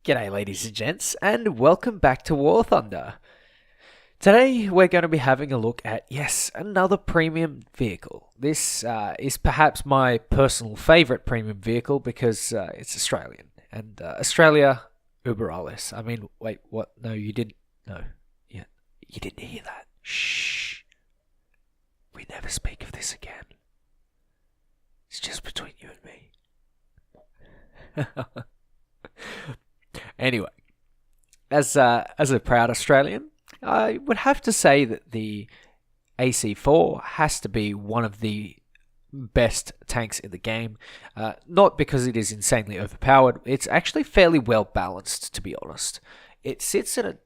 G'day, ladies and gents, and welcome back to War Thunder. Today, we're going to be having a look at, yes, another premium vehicle. This is perhaps my personal favourite premium vehicle because it's Australian. And Australia, uber alles. I mean, wait, what? No, you didn't. No, yeah, you didn't hear that. Shh. We never speak of this again. It's just between you and me. Anyway, as a proud Australian, I would have to say that the AC4 has to be one of the best tanks in the game. Not because it is insanely overpowered, it's actually fairly well balanced, to be honest. It sits at a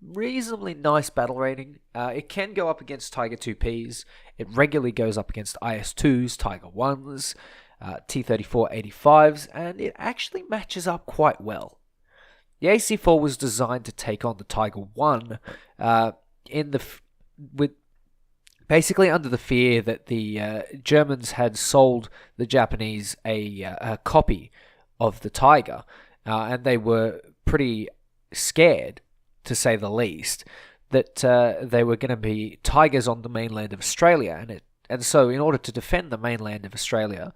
reasonably nice battle rating. It can go up against Tiger 2Ps. It regularly goes up against IS2s, Tiger 1s, T-34-85s, and it actually matches up quite well. The AC4 was designed to take on the Tiger 1 with basically under the fear that the Germans had sold the Japanese a copy of the Tiger, and they were pretty scared, to say the least, that they were going to be Tigers on the mainland of Australia, and so in order to defend the mainland of Australia,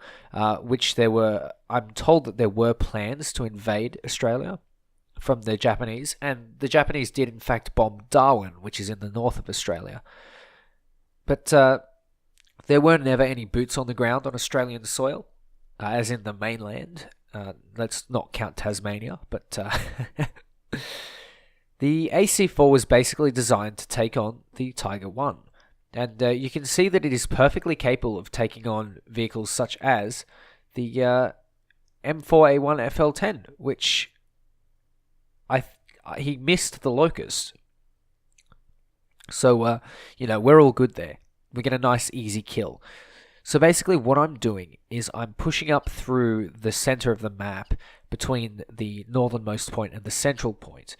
which I'm told that there were plans to invade Australia from the Japanese, and the Japanese did in fact bomb Darwin, which is in the north of Australia. But there were never any boots on the ground on Australian soil, as in the mainland. Let's not count Tasmania, but the AC4 was basically designed to take on the Tiger 1. And you can see that it is perfectly capable of taking on vehicles such as the M4A1 FL10, which he missed the Locust. So, we're all good there. We get a nice, easy kill. So basically what I'm doing is I'm pushing up through the center of the map between the northernmost point and the central point.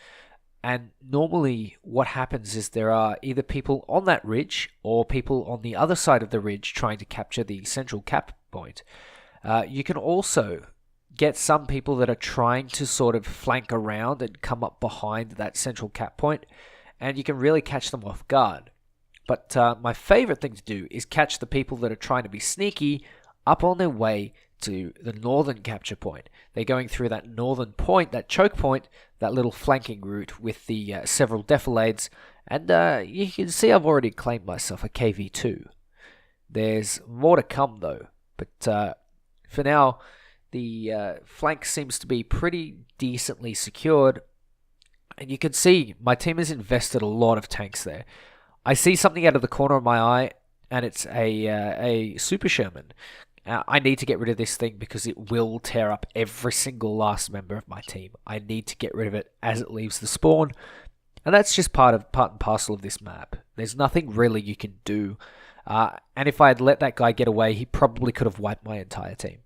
And normally what happens is there are either people on that ridge or people on the other side of the ridge trying to capture the central cap point. You can also get some people that are trying to sort of flank around and come up behind that central cap point, and you can really catch them off guard. But my favorite thing to do is catch the people that are trying to be sneaky up on their way to the northern capture point. They're going through that northern point, that choke point, that little flanking route with the several defilades, and you can see I've already claimed myself a KV2. There's more to come though, but for now, the flank seems to be pretty decently secured, and you can see my team has invested a lot of tanks there. I see something out of the corner of my eye, and it's a Super Sherman. I need to get rid of this thing because it will tear up every single last member of my team. I need to get rid of it as it leaves the spawn, and that's just part and parcel of this map. There's nothing really you can do, and if I had let that guy get away, he probably could have wiped my entire team.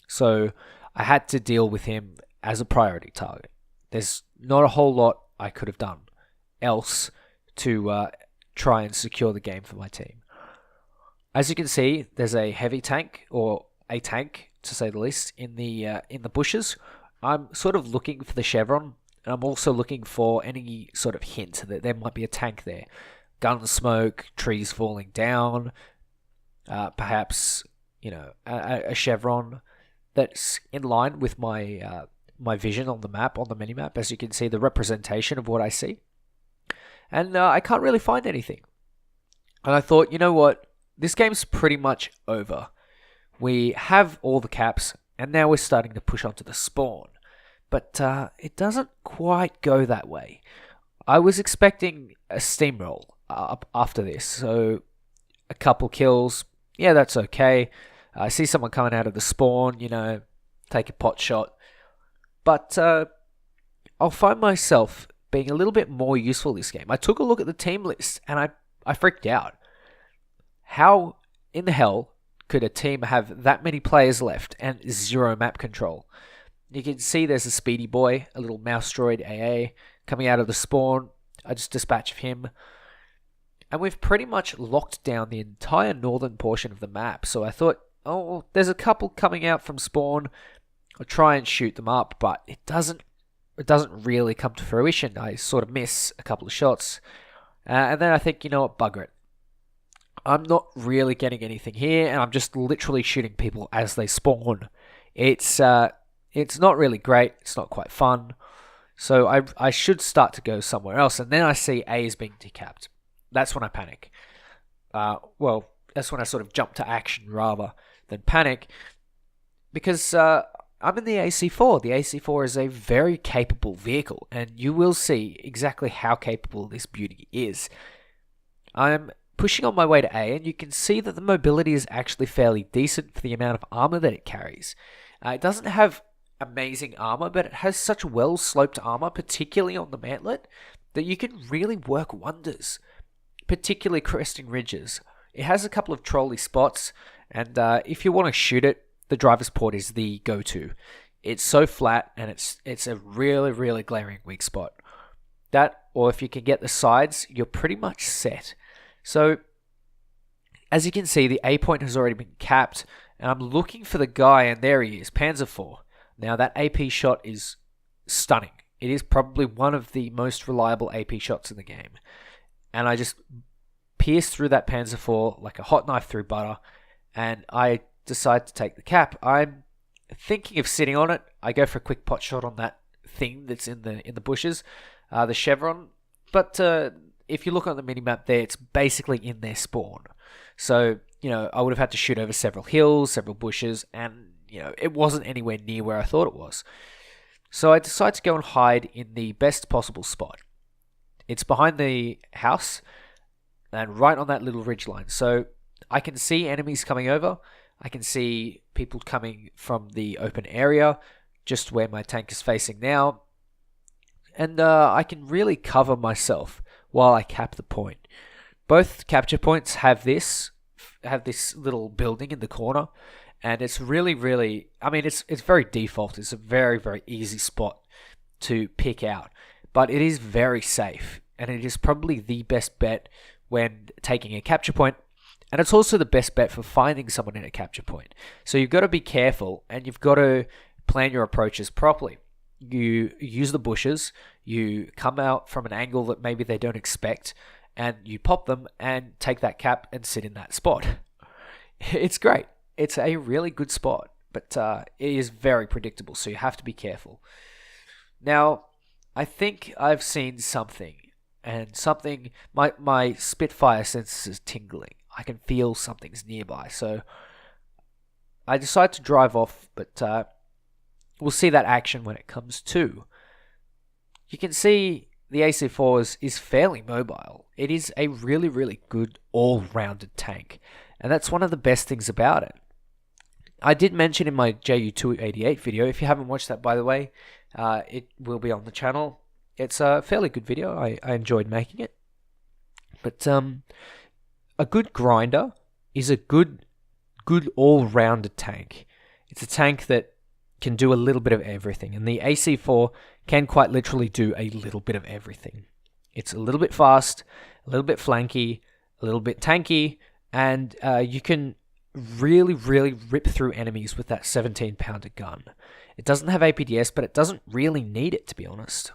So I had to deal with him as a priority target. There's not a whole lot I could have done else to try and secure the game for my team. As you can see, there's a heavy tank, or a tank to say the least, in the bushes. I'm sort of looking for the chevron, and I'm also looking for any sort of hint that there might be a tank there. Gun smoke, trees falling down, perhaps a chevron that's in line with my my vision on the map, on the minimap. As you can see, the representation of what I see. And I can't really find anything. And I thought, you know what? This game's pretty much over. We have all the caps, and now we're starting to push onto the spawn. But it doesn't quite go that way. I was expecting a steamroll up after this, so a couple kills, yeah, that's okay. I see someone coming out of the spawn, take a pot shot. But I'll find myself being a little bit more useful this game. I took a look at the team list, and I freaked out. How in the hell could a team have that many players left and zero map control? You can see there's a speedy boy, a little mouse droid AA, coming out of the spawn. I just dispatch him. And we've pretty much locked down the entire northern portion of the map. So I thought, oh, there's a couple coming out from spawn. I'll try and shoot them up, but it doesn't it doesn't really come to fruition. I sort of miss a couple of shots. And then I think, you know what, bugger it. I'm not really getting anything here, and I'm just literally shooting people as they spawn. It's not really great. It's not quite fun. So I should start to go somewhere else. And then I see A is being decapped. That's when I panic. Well, that's when I sort of jump to action rather than panic, because I'm in the AC4. The AC4 is a very capable vehicle, and you will see exactly how capable this beauty is. I'm pushing on my way to A, and you can see that the mobility is actually fairly decent for the amount of armor that it carries. It doesn't have amazing armor, but it has such well-sloped armor, particularly on the mantlet, that you can really work wonders, particularly cresting ridges. It has a couple of trolley spots, and if you want to shoot it, the driver's port is the go-to. It's so flat, and it's a really, really glaring weak spot. That, or if you can get the sides, you're pretty much set. So, as you can see, the A point has already been capped, and I'm looking for the guy, and there he is, Panzer IV. Now, that AP shot is stunning. It is probably one of the most reliable AP shots in the game. And I just pierce through that Panzer IV like a hot knife through butter, and I decide to take the cap. I'm thinking of sitting on it. I go for a quick pot shot on that thing that's in the bushes, the chevron. But if you look on the minimap there, it's basically in their spawn. So, I would have had to shoot over several hills, several bushes, and, it wasn't anywhere near where I thought it was. So I decide to go and hide in the best possible spot. It's behind the house and right on that little ridgeline. So I can see enemies coming over. I can see people coming from the open area, just where my tank is facing now. And I can really cover myself while I cap the point. Both capture points have this little building in the corner, and it's really, really, it's very default. It's a very, very easy spot to pick out, but it is very safe, and it is probably the best bet when taking a capture point, and it's also the best bet for finding someone in a capture point. So you've got to be careful, and you've got to plan your approaches properly. You use the bushes, you come out from an angle that maybe they don't expect, and you pop them and take that cap and sit in that spot. It's great. It's a really good spot, but it is very predictable, so you have to be careful. Now, I think I've seen something, and my Spitfire sense is tingling. I can feel something's nearby, so I decide to drive off, but we'll see that action when it comes to. You can see the AC4 is fairly mobile. It is a really, really good all-rounded tank, and that's one of the best things about it. I did mention in my JU288 video, if you haven't watched that, by the way, it will be on the channel. It's a fairly good video. I enjoyed making it. But a good grinder is a good all-rounded tank. It's a tank that can do a little bit of everything, and the AC4 can quite literally do a little bit of everything. It's a little bit fast, a little bit flanky, a little bit tanky, and you can really, really rip through enemies with that 17-pounder gun. It doesn't have APDS, but it doesn't really need it, to be honest.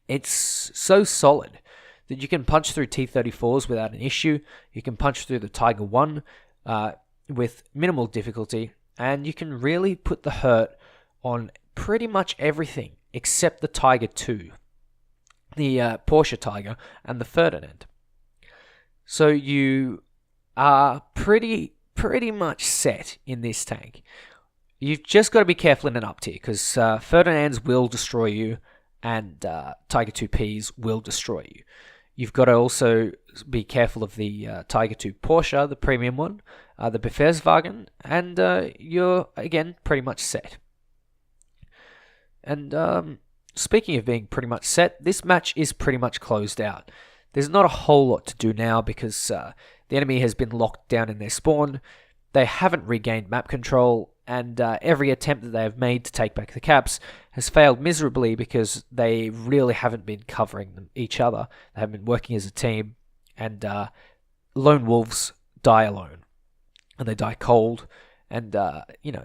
It's so solid that you can punch through T-34s without an issue. You can punch through the Tiger 1 with minimal difficulty, and you can really put the hurt on pretty much everything except the Tiger 2, the Porsche Tiger, and the Ferdinand. So you are pretty much set in this tank. You've just got to be careful in an up tier, because Ferdinands will destroy you, and Tiger 2Ps will destroy you. You've got to also be careful of the Tiger 2 Porsche, the premium one, the Befehlswagen, and you're, again, pretty much set. And speaking of being pretty much set, this match is pretty much closed out. There's not a whole lot to do now, because the enemy has been locked down in their spawn. They haven't regained map control, and every attempt that they have made to take back the caps has failed miserably, because they really haven't been covering each other. They haven't been working as a team, and lone wolves die alone, and they die cold, and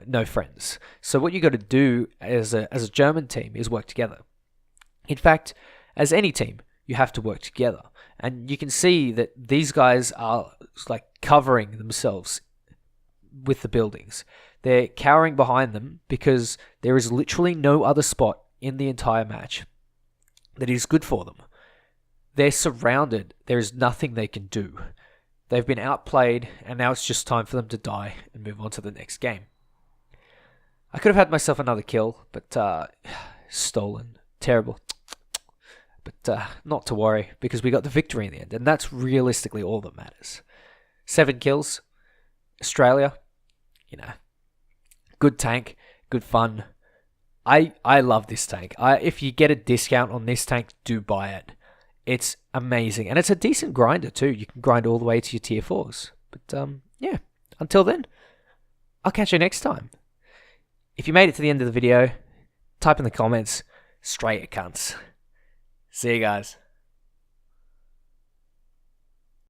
no friends. So what you got to do as a German team is work together. In fact, as any team, you have to work together. And you can see that these guys are like covering themselves with the buildings. They're cowering behind them because there is literally no other spot in the entire match that is good for them. They're surrounded. There is nothing they can do. They've been outplayed, and now it's just time for them to die and move on to the next game. I could have had myself another kill, but stolen. Terrible. But not to worry, because we got the victory in the end, and that's realistically all that matters. 7 kills. Australia, good tank, good fun. I love this tank. If you get a discount on this tank, do buy it. It's amazing. And it's a decent grinder too. You can grind all the way to your tier 4s. But yeah, until then, I'll catch you next time. If you made it to the end of the video, type in the comments, Straya cunts. See you guys.